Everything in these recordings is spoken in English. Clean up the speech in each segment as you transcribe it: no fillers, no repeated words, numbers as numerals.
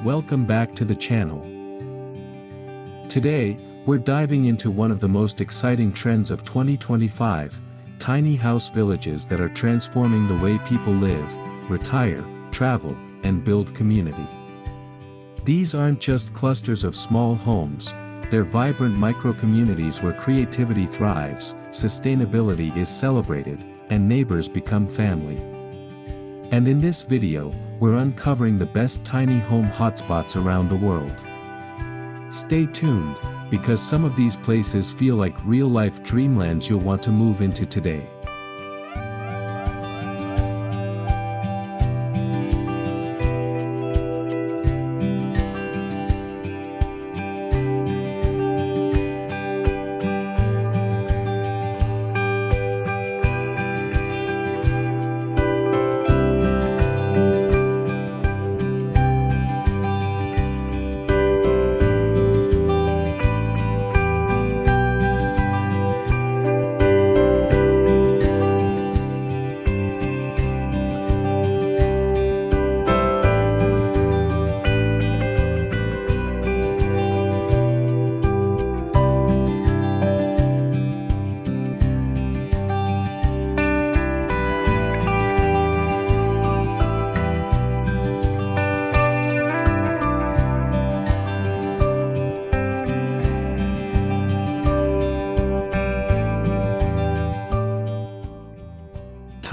Welcome back to the channel. Today, we're diving into one of the most exciting trends of 2025, tiny house villages that are transforming the way people live, retire, travel, and build community. These aren't just clusters of small homes, they're vibrant micro-communities where creativity thrives, sustainability is celebrated, and neighbors become family. And in this video, we're uncovering the best tiny home hotspots around the world. Stay tuned, because some of these places feel like real-life dreamlands you'll want to move into today.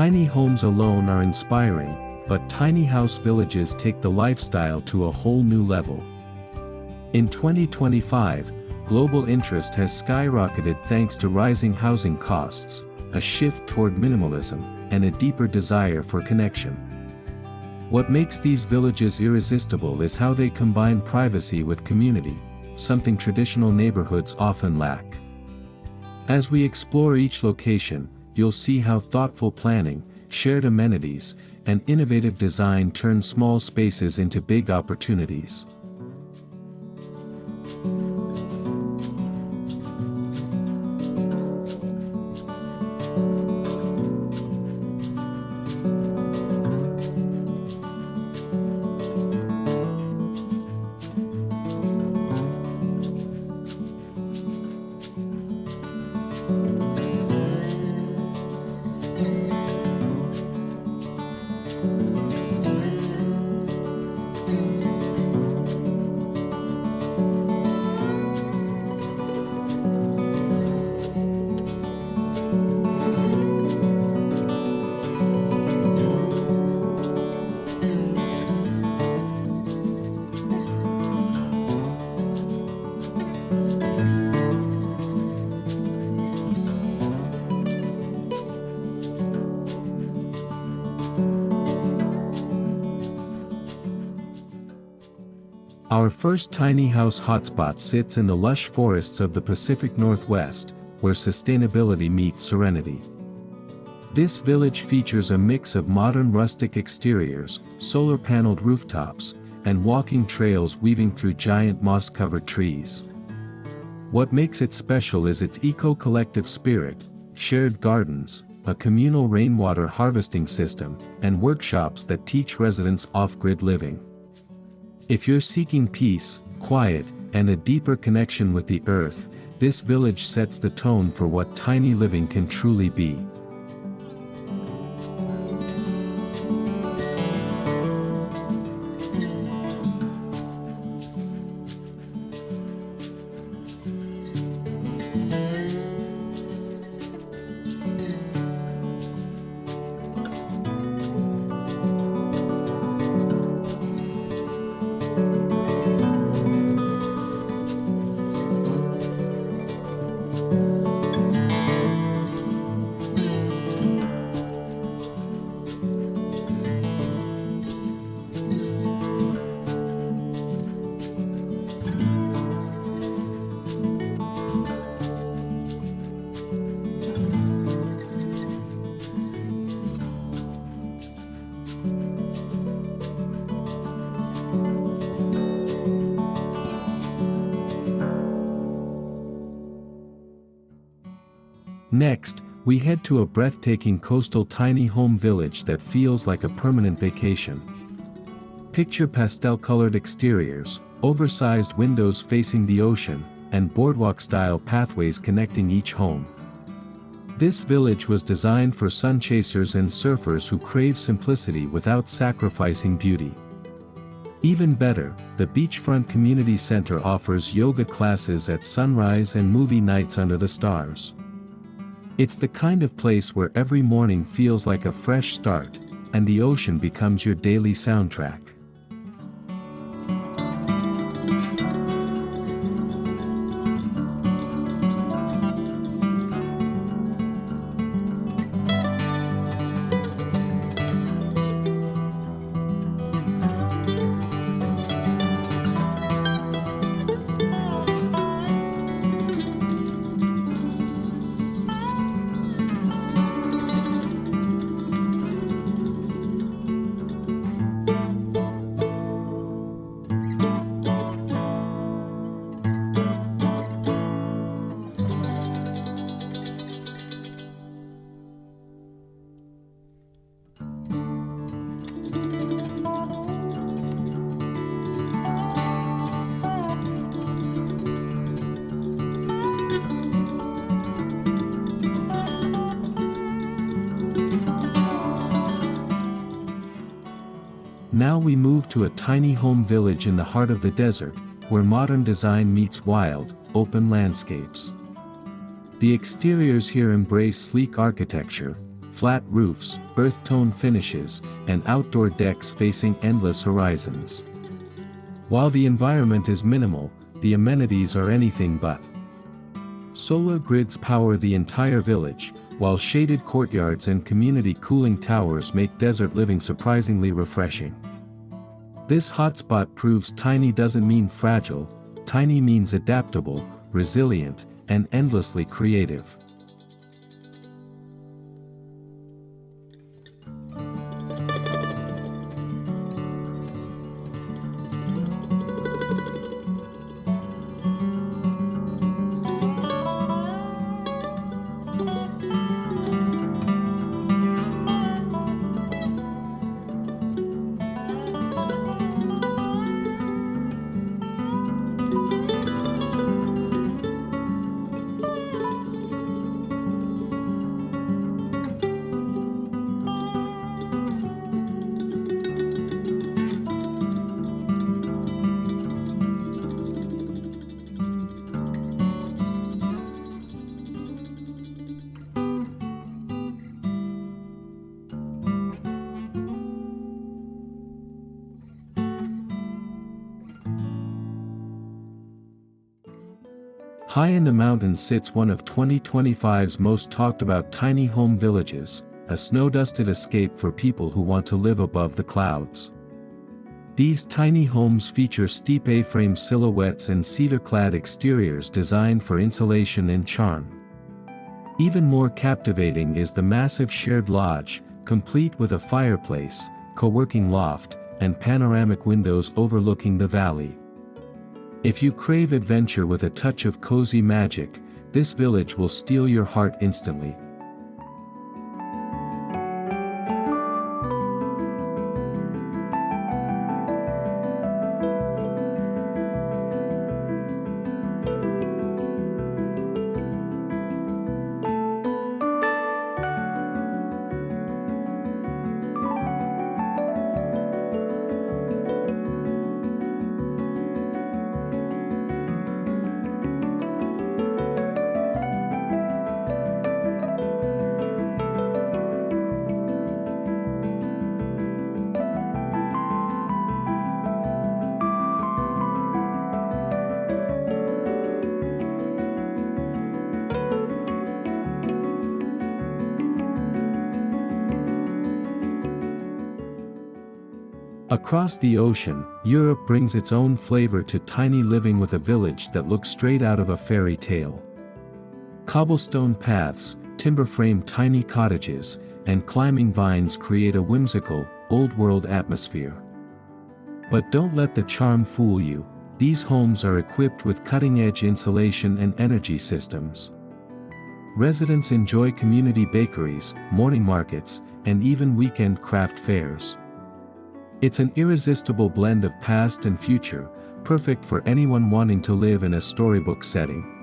Tiny homes alone are inspiring, but tiny house villages take the lifestyle to a whole new level. In 2025, global interest has skyrocketed thanks to rising housing costs, a shift toward minimalism, and a deeper desire for connection. What makes these villages irresistible is how they combine privacy with community, something traditional neighborhoods often lack. As we explore each location, you'll see how thoughtful planning, shared amenities, and innovative design turn small spaces into big opportunities. Our first tiny house hotspot sits in the lush forests of the Pacific Northwest, where sustainability meets serenity. This village features a mix of modern rustic exteriors, solar-paneled rooftops, and walking trails weaving through giant moss-covered trees. What makes it special is its eco-collective spirit, shared gardens, a communal rainwater harvesting system, and workshops that teach residents off-grid living. If you're seeking peace, quiet, and a deeper connection with the earth, this village sets the tone for what tiny living can truly be. Next, we head to a breathtaking coastal tiny home village that feels like a permanent vacation. Picture pastel-colored exteriors, oversized windows facing the ocean, and boardwalk-style pathways connecting each home. This village was designed for sun chasers and surfers who crave simplicity without sacrificing beauty. Even better, the beachfront community center offers yoga classes at sunrise and movie nights under the stars. It's the kind of place where every morning feels like a fresh start, and the ocean becomes your daily soundtrack. Now we move to a tiny home village in the heart of the desert, where modern design meets wild, open landscapes. The exteriors here embrace sleek architecture, flat roofs, earth-tone finishes, and outdoor decks facing endless horizons. While the environment is minimal, the amenities are anything but. Solar grids power the entire village, while shaded courtyards and community cooling towers make desert living surprisingly refreshing. This hotspot proves tiny doesn't mean fragile, tiny means adaptable, resilient, and endlessly creative. High in the mountains sits one of 2025's most talked about tiny home villages, a snow-dusted escape for people who want to live above the clouds. These tiny homes feature steep A-frame silhouettes and cedar-clad exteriors designed for insulation and charm. Even more captivating is the massive shared lodge, complete with a fireplace, co-working loft, and panoramic windows overlooking the valley. If you crave adventure with a touch of cozy magic, this village will steal your heart instantly. Across the ocean, Europe brings its own flavor to tiny living with a village that looks straight out of a fairy tale. Cobblestone paths, timber-framed tiny cottages, and climbing vines create a whimsical, old-world atmosphere. But don't let the charm fool you, these homes are equipped with cutting-edge insulation and energy systems. Residents enjoy community bakeries, morning markets, and even weekend craft fairs. It's an irresistible blend of past and future, perfect for anyone wanting to live in a storybook setting.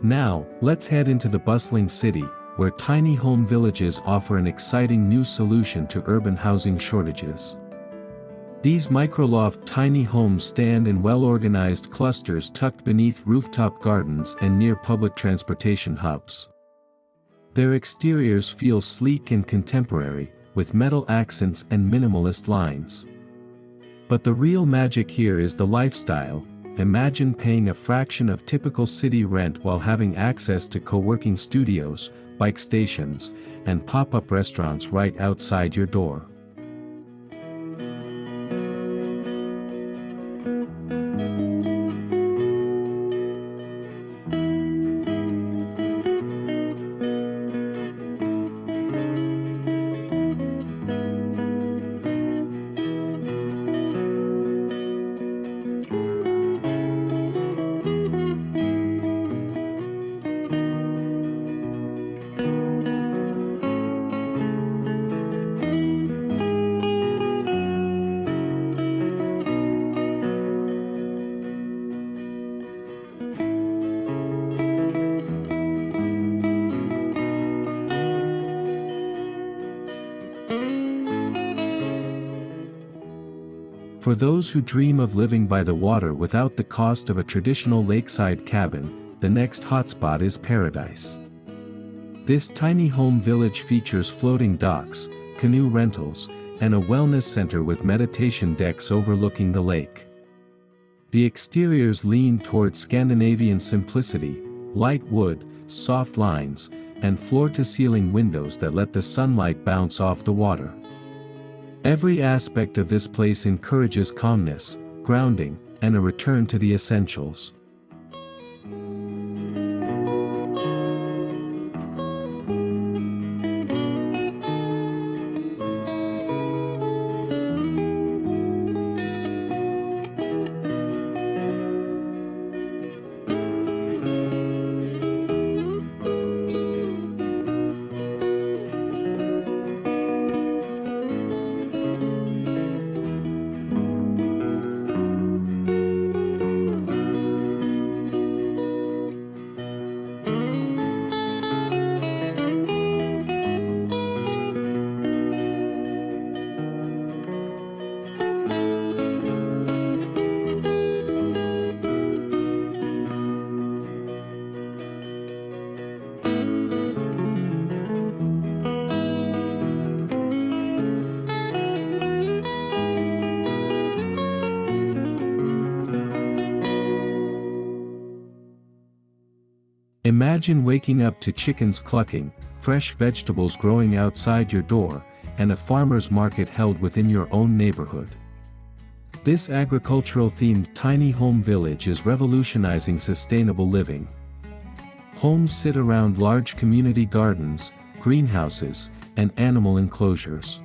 Now, let's head into the bustling city, where tiny home villages offer an exciting new solution to urban housing shortages. These micro-loft tiny homes stand in well-organized clusters tucked beneath rooftop gardens and near public transportation hubs. Their exteriors feel sleek and contemporary, with metal accents and minimalist lines. But the real magic here is the lifestyle. Imagine paying a fraction of typical city rent while having access to co-working studios, bike stations, and pop-up restaurants right outside your door. For those who dream of living by the water without the cost of a traditional lakeside cabin, the next hotspot is paradise. This tiny home village features floating docks, canoe rentals, and a wellness center with meditation decks overlooking the lake. The exteriors lean toward Scandinavian simplicity, light wood, soft lines, and floor-to-ceiling windows that let the sunlight bounce off the water. Every aspect of this place encourages calmness, grounding, and a return to the essentials. Imagine waking up to chickens clucking, fresh vegetables growing outside your door, and a farmer's market held within your own neighborhood. This agricultural-themed tiny home village is revolutionizing sustainable living. Homes sit around large community gardens, greenhouses, and animal enclosures.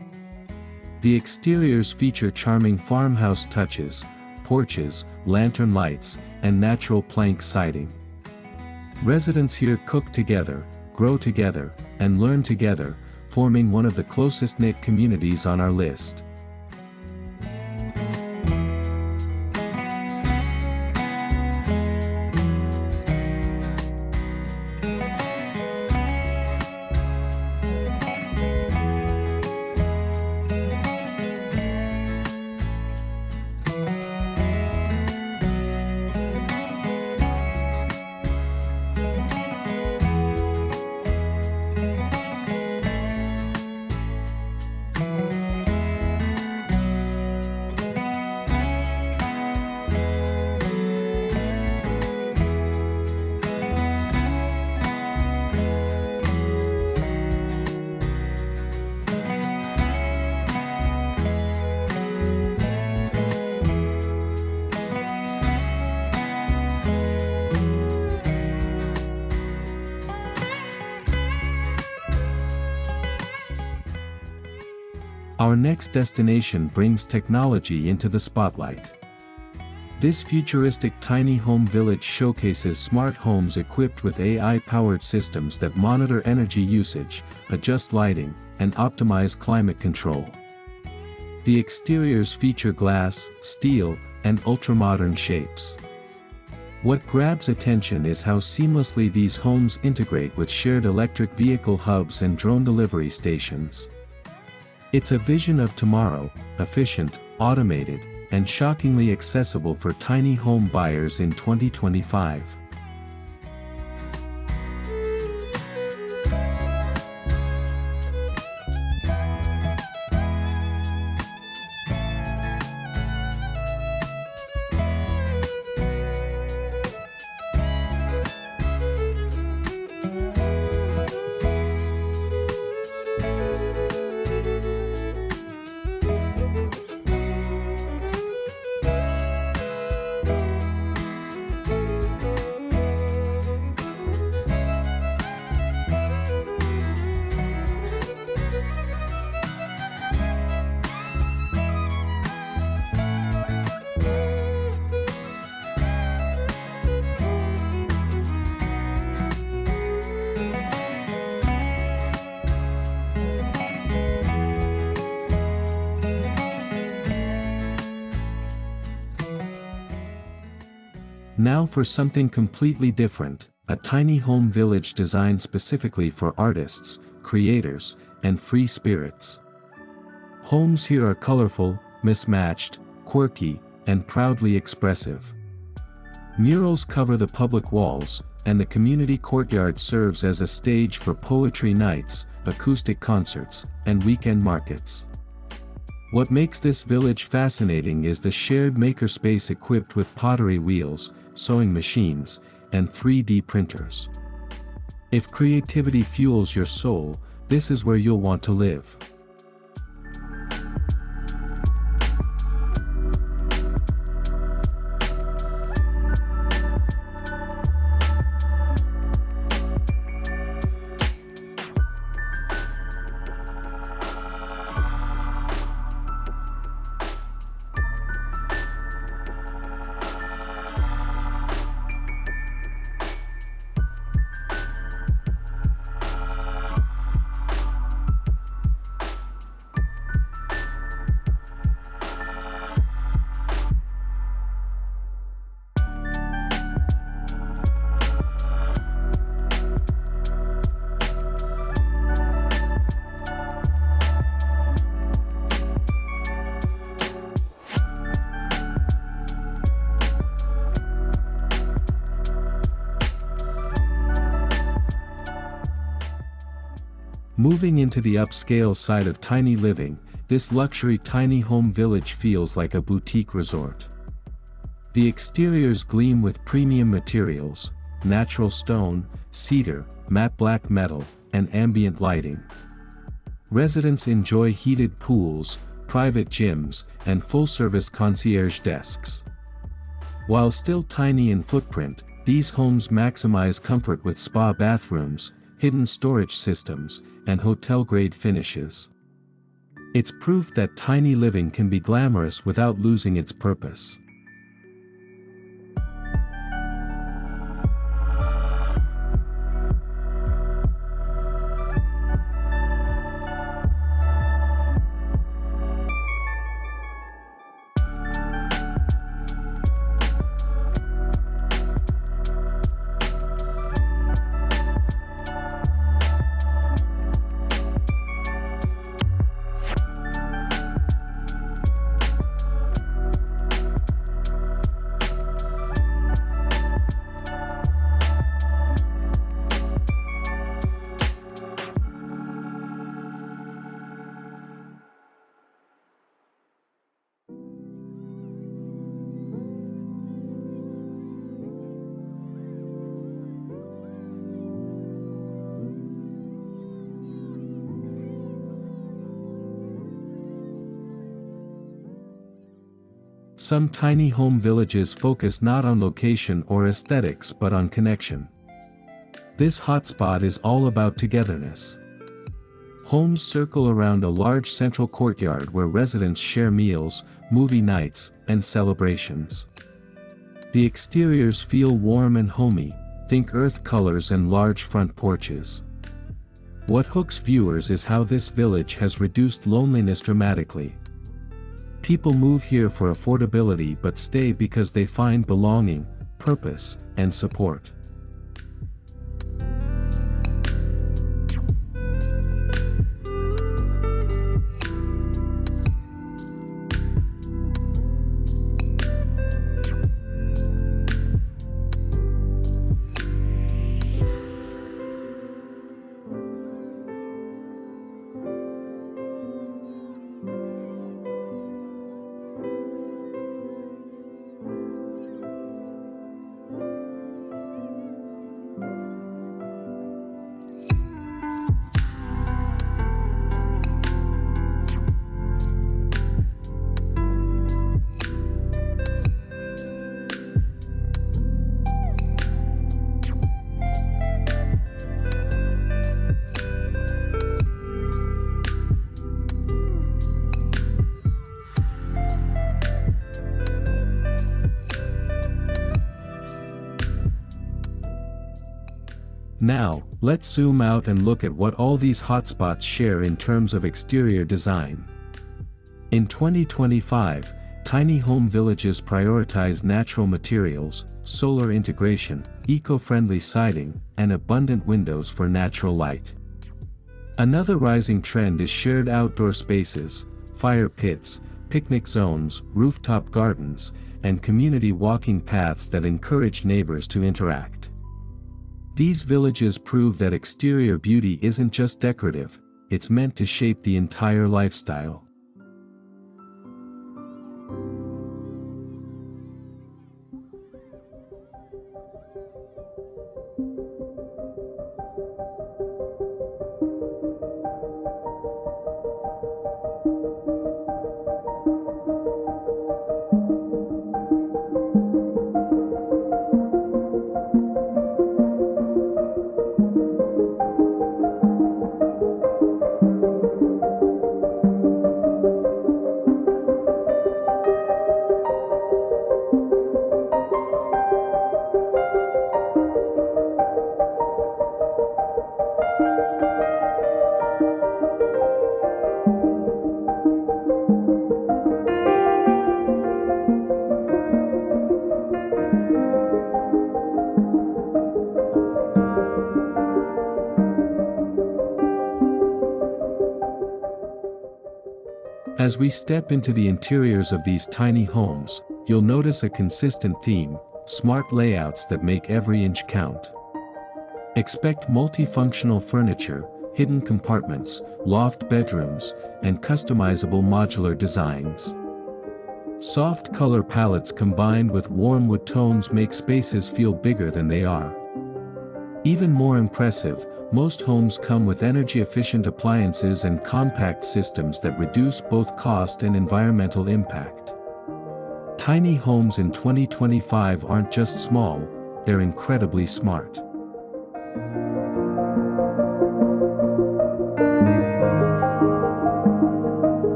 The exteriors feature charming farmhouse touches, porches, lantern lights, and natural plank siding. Residents here cook together, grow together, and learn together, forming one of the closest-knit communities on our list. Our next destination brings technology into the spotlight. This futuristic tiny home village showcases smart homes equipped with AI-powered systems that monitor energy usage, adjust lighting, and optimize climate control. The exteriors feature glass, steel, and ultramodern shapes. What grabs attention is how seamlessly these homes integrate with shared electric vehicle hubs and drone delivery stations. It's a vision of tomorrow, efficient, automated, and shockingly accessible for tiny home buyers in 2025. Now for something completely different, a tiny home village designed specifically for artists, creators, and free spirits. Homes here are colorful, mismatched, quirky, and proudly expressive. Murals cover the public walls, and the community courtyard serves as a stage for poetry nights, acoustic concerts, and weekend markets. What makes this village fascinating is the shared makerspace equipped with pottery wheels, sewing machines, and 3D printers. If creativity fuels your soul, this is where you'll want to live. Moving into the upscale side of tiny living, this luxury tiny home village feels like a boutique resort. The exteriors gleam with premium materials, natural stone, cedar, matte black metal, and ambient lighting. Residents enjoy heated pools, private gyms, and full-service concierge desks. While still tiny in footprint, these homes maximize comfort with spa bathrooms, hidden storage systems, and hotel-grade finishes. It's proof that tiny living can be glamorous without losing its purpose. Some tiny home villages focus not on location or aesthetics but on connection. This hotspot is all about togetherness. Homes circle around a large central courtyard where residents share meals, movie nights, and celebrations. The exteriors feel warm and homey, think earth colors and large front porches. What hooks viewers is how this village has reduced loneliness dramatically. People move here for affordability but stay because they find belonging, purpose, and support. Now, let's zoom out and look at what all these hotspots share in terms of exterior design. In 2025, tiny home villages prioritize natural materials, solar integration, eco-friendly siding, and abundant windows for natural light. Another rising trend is shared outdoor spaces, fire pits, picnic zones, rooftop gardens, and community walking paths that encourage neighbors to interact. These villages prove that exterior beauty isn't just decorative, it's meant to shape the entire lifestyle. As we step into the interiors of these tiny homes, you'll notice a consistent theme: smart layouts that make every inch count. Expect multifunctional furniture, hidden compartments, loft bedrooms, and customizable modular designs. Soft color palettes combined with warm wood tones make spaces feel bigger than they are. Even more impressive, most homes come with energy-efficient appliances and compact systems that reduce both cost and environmental impact. Tiny homes in 2025 aren't just small, they're incredibly smart.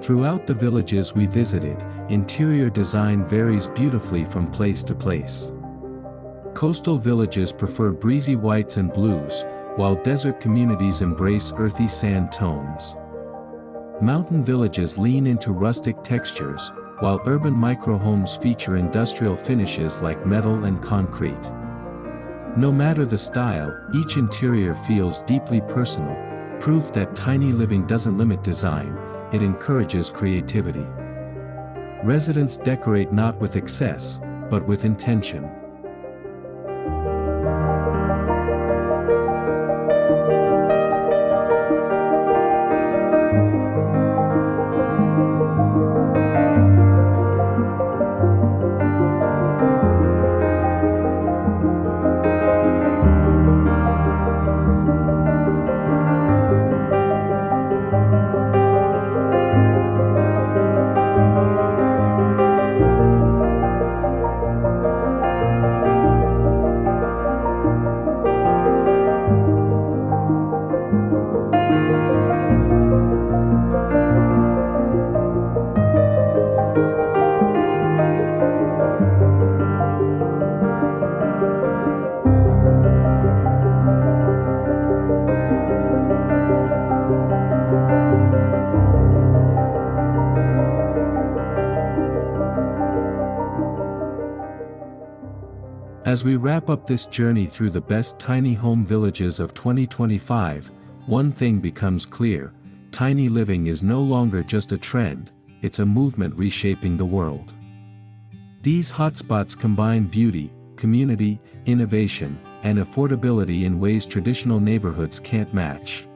Throughout the villages we visited, interior design varies beautifully from place to place. Coastal villages prefer breezy whites and blues, while desert communities embrace earthy sand tones. Mountain villages lean into rustic textures, while urban micro-homes feature industrial finishes like metal and concrete. No matter the style, each interior feels deeply personal, proof that tiny living doesn't limit design, it encourages creativity. Residents decorate not with excess, but with intention. As we wrap up this journey through the best tiny home villages of 2025, one thing becomes clear: tiny living is no longer just a trend, it's a movement reshaping the world. These hotspots combine beauty, community, innovation, and affordability in ways traditional neighborhoods can't match.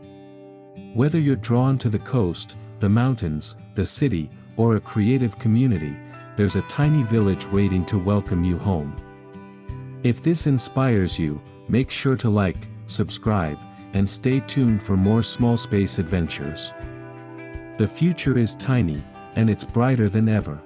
Whether you're drawn to the coast, the mountains, the city, or a creative community, there's a tiny village waiting to welcome you home. If this inspires you, make sure to like, subscribe, and stay tuned for more small space adventures. The future is tiny, and it's brighter than ever.